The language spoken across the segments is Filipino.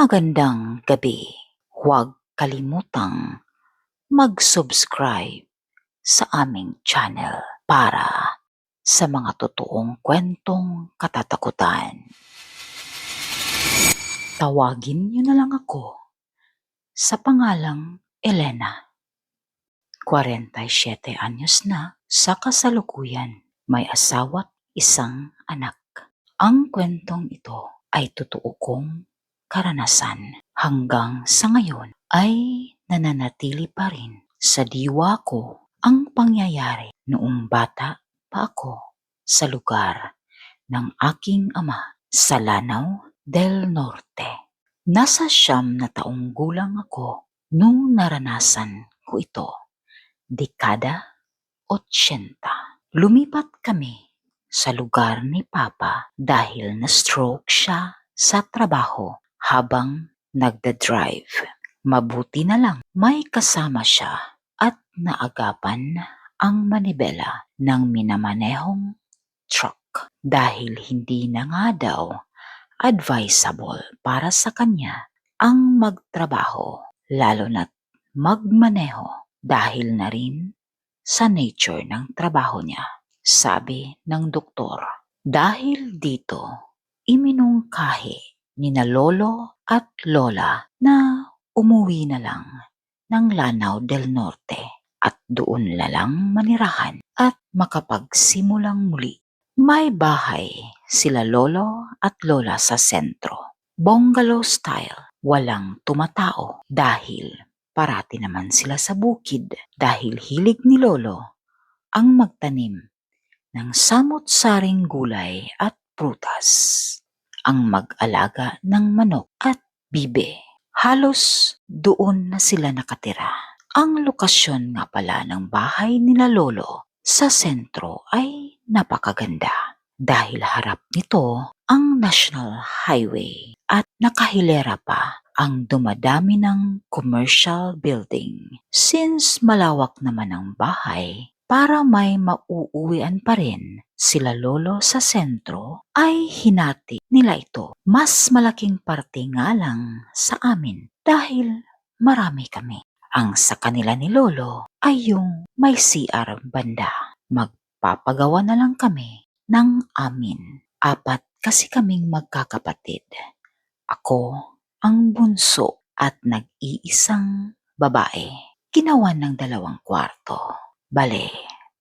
Magandang gabi. Huwag kalimutang mag-subscribe sa aming channel para sa mga totoong kwentong katatakutan. Tawagin niyo na lang ako sa pangalang Elena. 47 anyos na sa kasalukuyan, may asawa't isang anak. Ang kwentong ito ay totoo kong karanasan. Hanggang sa ngayon ay nananatili pa rin sa diwa ko ang pangyayari noong bata pa ako sa lugar ng aking ama sa Lanao del Norte. Nasa 9 gulang ako nung naranasan ko ito. Dekada 80. Lumipat kami sa lugar ni Papa dahil na-stroke siya sa trabaho habang nagda-drive. Mabuti na lang may kasama siya at naagapan ang manibela ng minamanehong truck dahil hindi na nga daw advisable para sa kanya ang magtrabaho, lalo na't magmaneho dahil na rin sa nature ng trabaho niya. Sabi ng doktor, dahil dito iminungkahi nina lolo at lola na umuwi na lang ng Lanao del Norte at doon na lang manirahan at makapagsimulang muli. May bahay sila lolo at lola sa sentro. Bungalow style, walang tumatao dahil parati naman sila sa bukid dahil hilig ni lolo ang magtanim ng samot-saring gulay at prutas, ang mag-alaga ng manok at bibe. Halos doon na sila nakatira. Ang lokasyon nga pala ng bahay nila lolo sa sentro ay napakaganda dahil harap nito ang National Highway at nakahilera pa ang dumadami ng commercial building. Since malawak naman ang bahay, para may mauuwian pa rin sila lolo sa sentro, ay hinati nila ito. Mas malaking parte nga lang sa amin dahil marami kami. Ang sa kanila ni lolo ay yung may CR banda. Magpapagawa na lang kami ng amin. 4 kasi kaming magkakapatid. Ako ang bunso at nag-iisang babae. Ginawan ng 2 kwarto. Bale,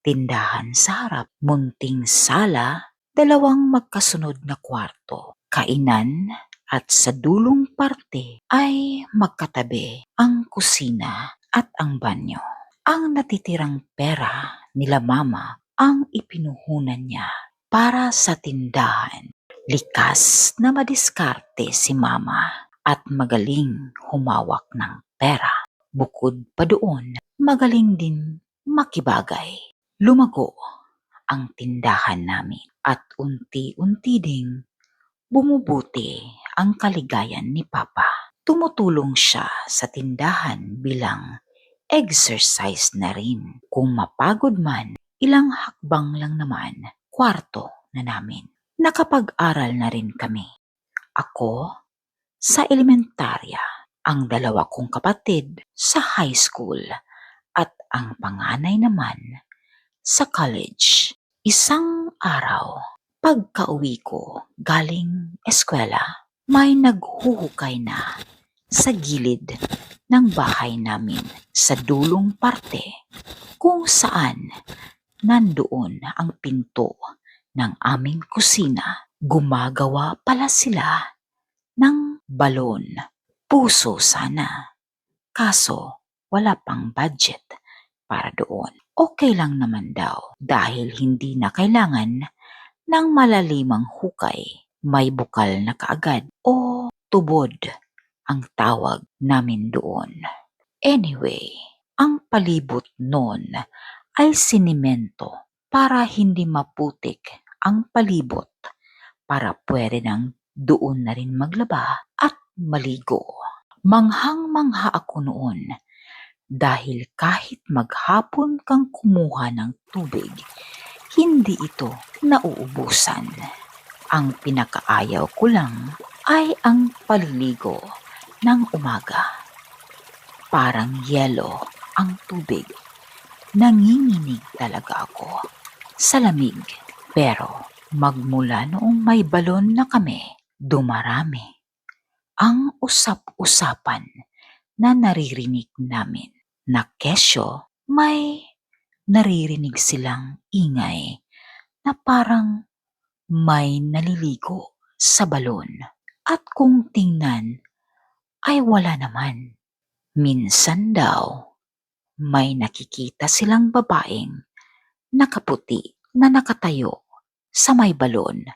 tindahan sa harap, munting sala, 2 magkasunod na kwarto, kainan at sa dulong parte ay magkatabi ang kusina at ang banyo. Ang natitirang pera nila mama ang ipinuhunan niya para sa tindahan. Likas na madiskarte si mama at magaling humawak ng pera. Bukod pa doon, magaling din makibagay. Lumago ang tindahan namin at unti-unti ding bumubuti ang kaligayan ni Papa. Tumutulong siya sa tindahan bilang exercise na rin. Kung mapagod man, ilang hakbang lang naman, kwarto na namin. Nakapag-aral na rin kami. Ako sa elementarya, ang 2 kong kapatid sa high school at ang panganay naman sa college. Isang araw, pagka-uwi ko galing eskwela, may naghuhukay na sa gilid ng bahay namin sa dulong parte kung saan nandoon ang pinto ng aming kusina. Gumagawa pala sila ng balon. Puso sana. Kaso wala pang budget para doon. Okay lang naman daw dahil hindi na kailangan ng malalimang hukay. May bukal na kaagad o tubod ang tawag namin doon. Anyway, ang palibot noon ay sinimento para hindi maputik ang palibot para pwede nang doon na rin maglaba at maligo. Manghang-mangha ako noon dahil kahit maghapon kang kumuha ng tubig, hindi ito nauubusan. Ang pinakaayaw ko lang ay ang paliligo ng umaga. Parang yelo ang tubig. Nanginginig talaga ako sa lamig. Pero magmula noong may balon na kami, dumarami ang usap-usapan na naririnig namin na kesyo may naririnig silang ingay na parang may naliligo sa balon. At kung tingnan ay wala naman. Minsan daw may nakikita silang babaeng nakaputi na nakatayo sa may balon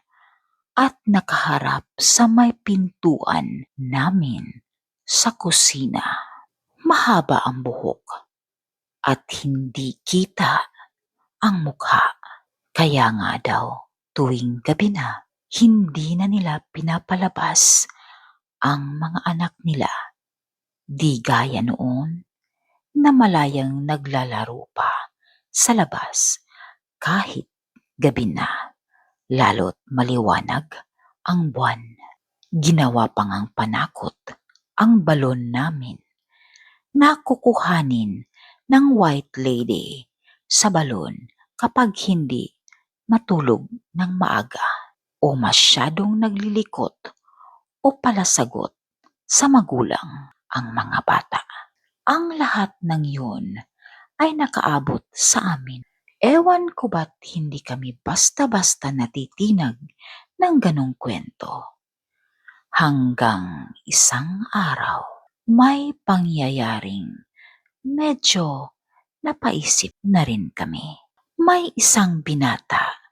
at nakaharap sa may pintuan namin sa kusina. Mahaba ang buhok at hindi kita ang mukha. Kaya nga daw tuwing gabi na, hindi na nila pinapalabas ang mga anak nila. Di gaya noon na malayang naglalaro pa sa labas kahit gabi na, lalo't maliwanag ang buwan. Ginawa pang ang panakot ang balon namin na kukuhanin ng white lady sa balon kapag hindi matulog ng maaga o masyadong naglilikot o palasagot sa magulang ang mga bata. Ang lahat ng yun ay nakaabot sa amin. Ewan ko ba't hindi kami basta-basta natitinag ng ganong kwento. Hanggang isang araw, may pangyayaring medyo napaisip na rin kami. May isang binata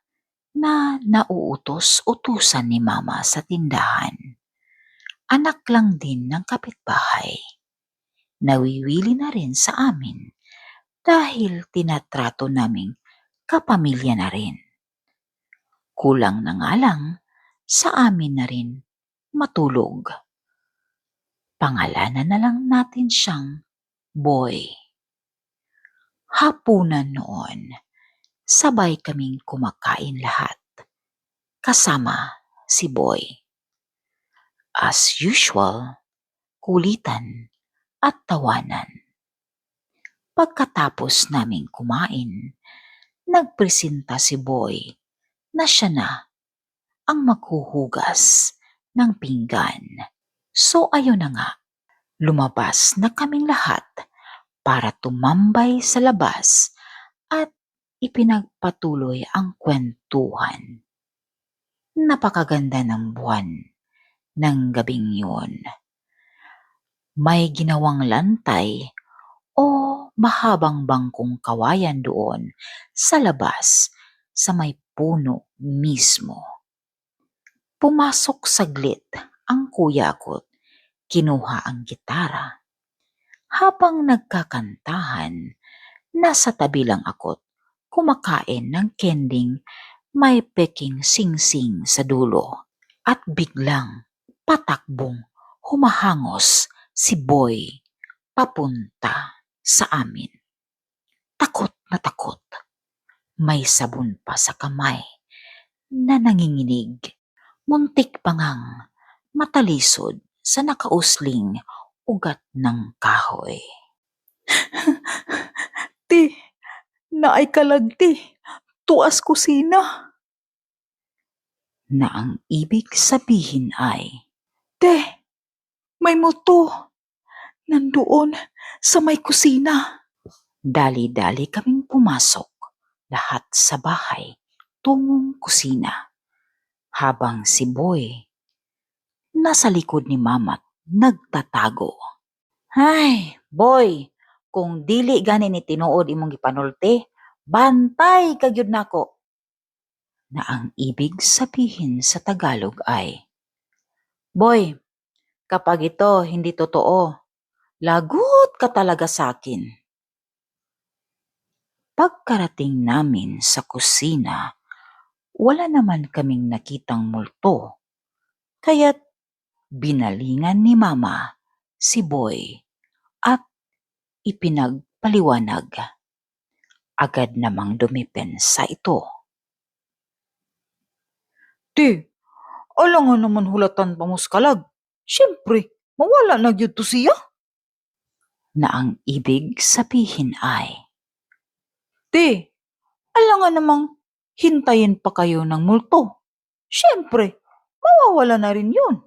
na nauutos-utusan ni mama sa tindahan. Anak lang din ng kapitbahay. Nawiwili na rin sa amin dahil tinatrato naming kapamilya na rin. Kulang na nga lang sa amin na rin matulog. Pangalanan na lang natin siyang Boy. Hapunan noon, sabay kaming kumakain lahat, kasama si Boy. As usual, kulitan at tawanan. Pagkatapos naming kumain, nagpresenta si Boy na siya na ang maghuhugas ng pinggan. So ayun na nga, lumabas na kaming lahat para tumambay sa labas at ipinagpatuloy ang kwentuhan. Napakaganda ng buwan ng gabing yun. May ginawang lantay o mahabang bangkong kawayan doon sa labas sa may puno mismo. Pumasok saglit ang kuya ko't kinuha ang gitara. Habang nagkakantahan, nasa tabi lang ako't kumakain ng kending may peking sing-sing sa dulo. At biglang patakbong humahangos si Boy papunta sa amin. Takot na takot. May sabon pa sa kamay na nanginginig. Muntik pa ngang matalisod sa nakausling ugat ng kahoy. Ti, naay kalagti, tuas kusina. Na ang ibig sabihin ay, Te, may multo. Nandoon sa may kusina. dali-dali kaming pumasok, lahat sa bahay, tungong kusina. Habang si Boy, nasa likod ni Mama't nagtatago. Hay, Boy, kung dili gani ni tinuod imong gipanulti, bantay kagyud nako. Na ang ibig sabihin sa Tagalog ay, Boy, kapag ito hindi totoo, lagot ka talaga sa akin. Pagkarating namin sa kusina, wala naman kaming nakitang multo, kaya't binalingan ni Mama si Boy at ipinagpaliwanag. Agad namang dumipensa ito. Ti, alangan naman hulatan pamuskalag. Siyempre, mawala na gyud to siya. Na ang ibig sabihin ay, Te, alangan namang hintayin pa kayo ng multo. Siyempre, mawawala na rin yun.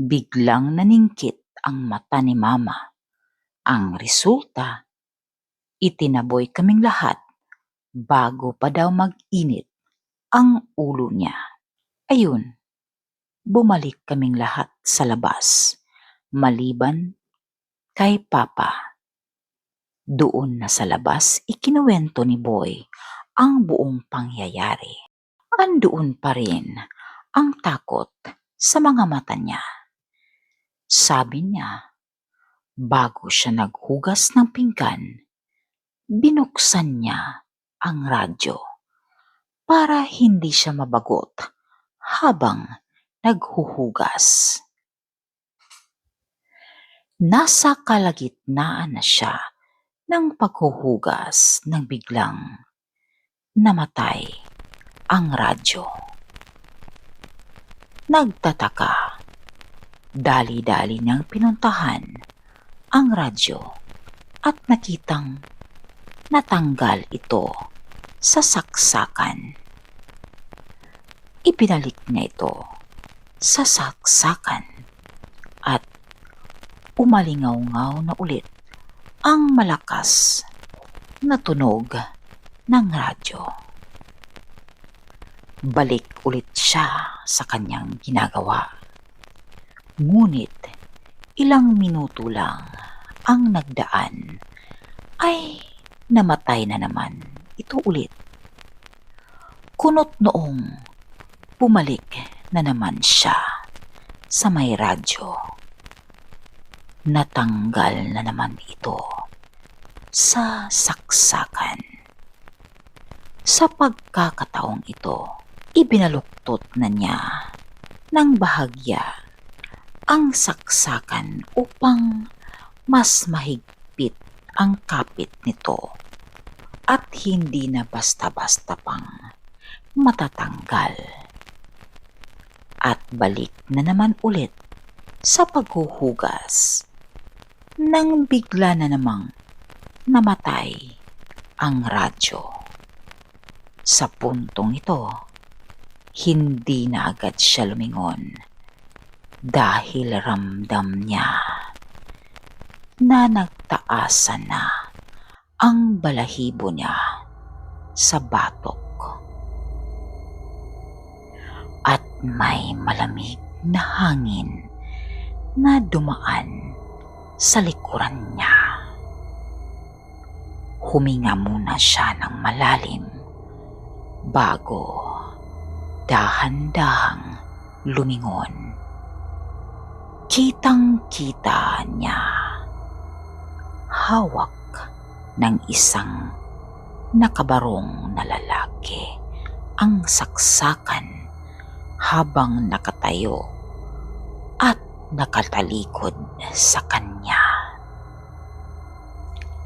biglang naningkit ang mata ni Mama. Ang resulta, itinaboy kaming lahat bago pa daw mag-init ang ulo niya. Ayun, bumalik kaming lahat sa labas, maliban kay Papa. Doon na sa labas, ikinuwento ni Boy ang buong pangyayari. Andoon pa rin ang takot sa mga mata niya. Sabi niya, bago siya naghugas ng pinggan, binuksan niya ang radyo para hindi siya mabagot habang naghuhugas. Nasa kalagitnaan na siya ng paghuhugas nang biglang namatay ang radyo. Nagtataka, dali-dali niyang pinuntahan ang radyo at nakitang natanggal ito sa saksakan. Ibinalik niya ito sa saksakan at umalingaw-ngaw na ulit ang malakas na tunog ng radyo. Balik ulit siya sa kanyang ginagawa. Ngunit ilang minuto lang ang nagdaan ay namatay na naman ito ulit. Kunot noong bumalik na naman siya sa may radyo. Natanggal na naman ito sa saksakan. Sa pagkakataong ito, ibinaluktot na niya ng bahagya ang saksakan upang mas mahigpit ang kapit nito at hindi na basta-basta pang matatanggal. At balik na naman ulit sa paghuhugas nang bigla na namang namatay ang radyo. Sa puntong ito, hindi na agad siya lumingon dahil ramdam niya na nagtaasan na ang balahibo niya sa batok. At may malamig na hangin na dumaan sa likuran niya. Huminga muna siya ng malalim bago dahan-dahang lumingon. Kitang-kita niya hawak ng isang nakabarong na lalaki ang saksakan habang nakatayo at nakatalikod sa kanya.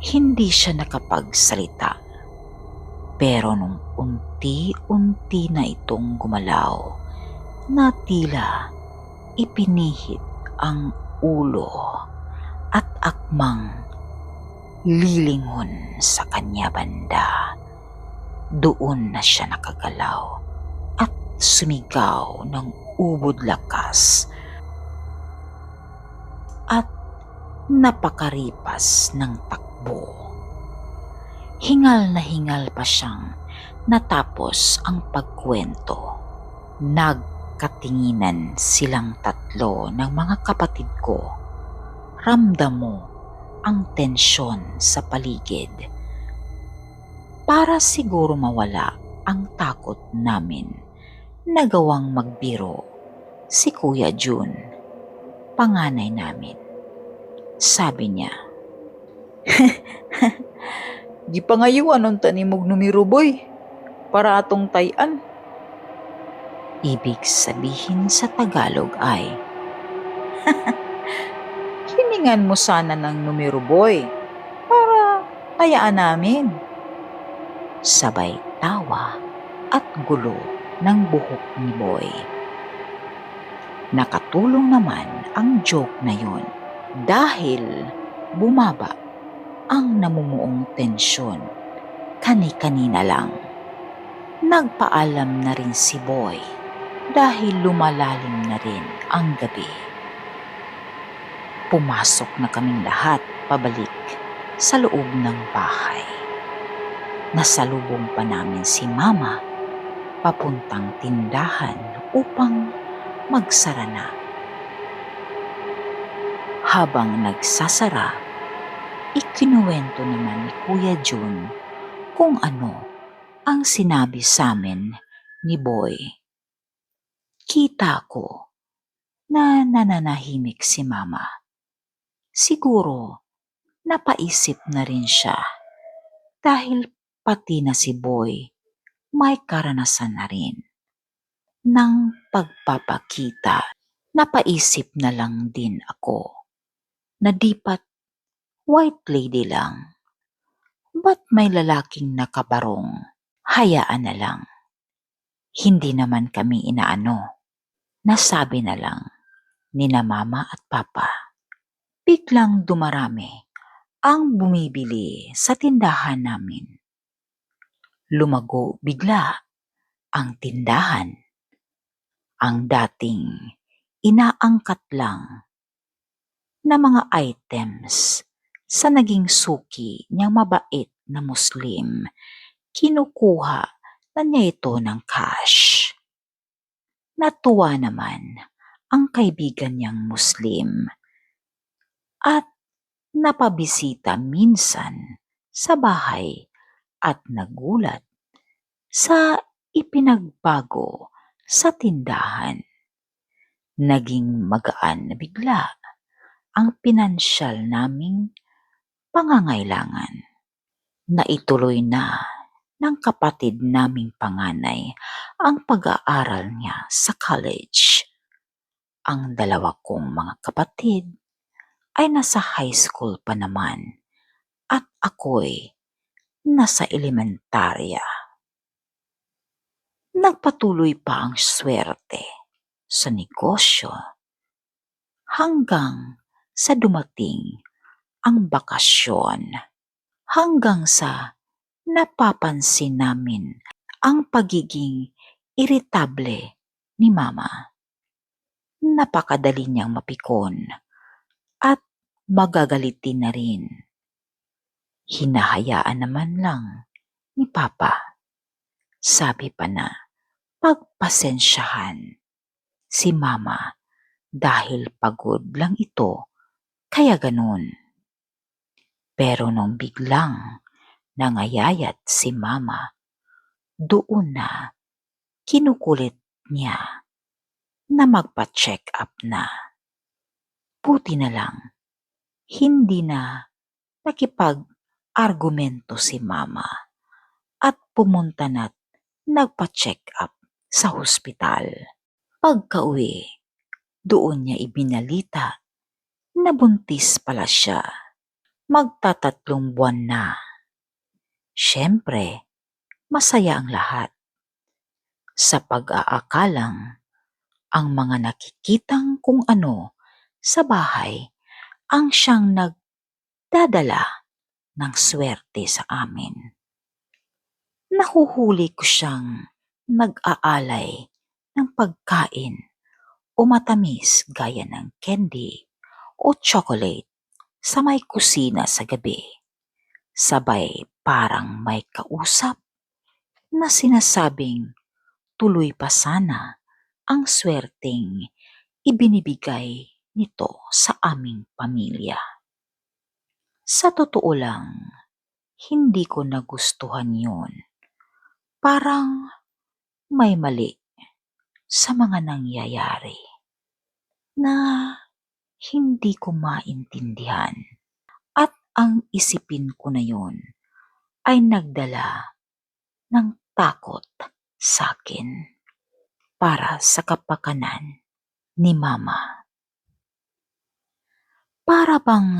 Hindi siya nakapagsalita, pero nung unti-unti na itong gumalaw, na tila ipinihit ang ulo at akmang lilingon sa kanya banda. Doon na siya nakagalaw at sumigaw ng ubod lakas at napakaripas ng takbo. Hingal na hingal pa siyang natapos ang pagkwento. Nagkatinginan silang tatlo ng mga kapatid ko. Ramdam mo ang tensyon sa paligid. Para siguro mawala ang takot namin, nagawang magbiro si Kuya Jun, panganay namin. Sabi niya, Di pa ngayuan ang tanimog numero boy, para atong tayan. ibig sabihin sa Tagalog ay, Hiningan mo sana ng numero boy, para tayaan namin. sabay tawa at gulo ng buhok ni Boy. Nakatulong naman ang joke na yon dahil bumaba ang namumuong tensyon. Kani-kanina lang. Nagpaalam na rin si Boy dahil lumalalim na rin ang gabi. Pumasok na kaming lahat pabalik sa loob ng bahay. Nasalubong pa namin si Mama papuntang tindahan upang magsara na. Habang nagsasara, ikinuwento naman ni Kuya Jun kung ano ang sinabi sa amin ni Boy. Kita ko na nananahimik si Mama. Siguro napaisip na rin siya dahil pati na si Boy may karanasan na rin ng pagpapakita. Napaisip na lang din ako na dipat white lady lang. Ba't may lalaking nakabarong? Hayaan na lang. Hindi naman kami inaano. Nasabi na lang ni na Mama at Papa. Biglang dumarami ang bumibili sa tindahan namin. Lumago bigla ang tindahan. Ang dating inaangkat lang na mga items sa naging suki niyang mabait na Muslim, kinukuha na niya ito ng cash. Natuwa naman ang kaibigan niyang Muslim at napabisita minsan sa bahay at nagulat sa ipinagbago sa tindahan. Naging magaan na bigla ang pinansyal naming pangangailangan. Naituloy na ng kapatid naming panganay ang pag-aaral niya sa college. Ang dalawa kong mga kapatid ay nasa high school pa naman at ako'y nasa elementarya. Nagpatuloy pa ang swerte sa negosyo hanggang sa dumating ang bakasyon, hanggang sa napapansin namin ang pagiging iritable ni Mama. Napakadali niyang mapikon at magagalitin na rin. Hinahayaan naman lang ni Papa. Sabi pa na pagpasensyahan si Mama dahil pagod lang ito kaya ganun. Pero nung biglang nangayayat si Mama, doon na kinukulit niya na magpa-check up na. Buti na lang, hindi na nakipag-argumento si Mama at pumunta na't nagpa-check up sa hospital. Pagka-uwi, doon niya ibinalita na buntis pala siya. Magtatatlong buwan na. Siyempre, masaya ang lahat. Sa pag-aakalang ang mga nakikitang kung ano sa bahay ang siyang nagdadala ng swerte sa amin. Nahuhuli ko siyang nag-aalay ng pagkain o matamis gaya ng candy o chocolate sa may kusina sa gabi. Sabay parang may kausap na sinasabing tuloy pa sana ang swerteng ibinibigay nito sa aming pamilya. Sa totoo lang, hindi ko nagustuhan yun. Parang may mali sa mga nangyayari na hindi ko maintindihan. At ang isipin ko na yun ay nagdala ng takot sa akin para sa kapakanan ni Mama. Para bang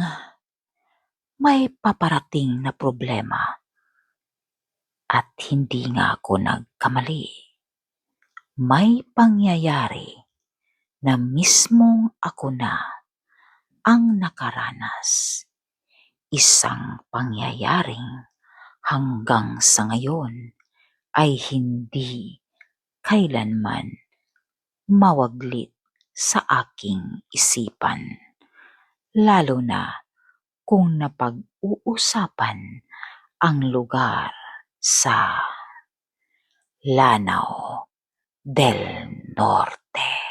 may paparating na problema at hindi nga ako nagkamali. May pangyayari na mismong ako na ang nakaranas. Isang pangyayaring hanggang sa ngayon ay hindi kailanman mawaglit sa aking isipan, lalo na kung napag-uusapan ang lugar sa Lanao del Norte.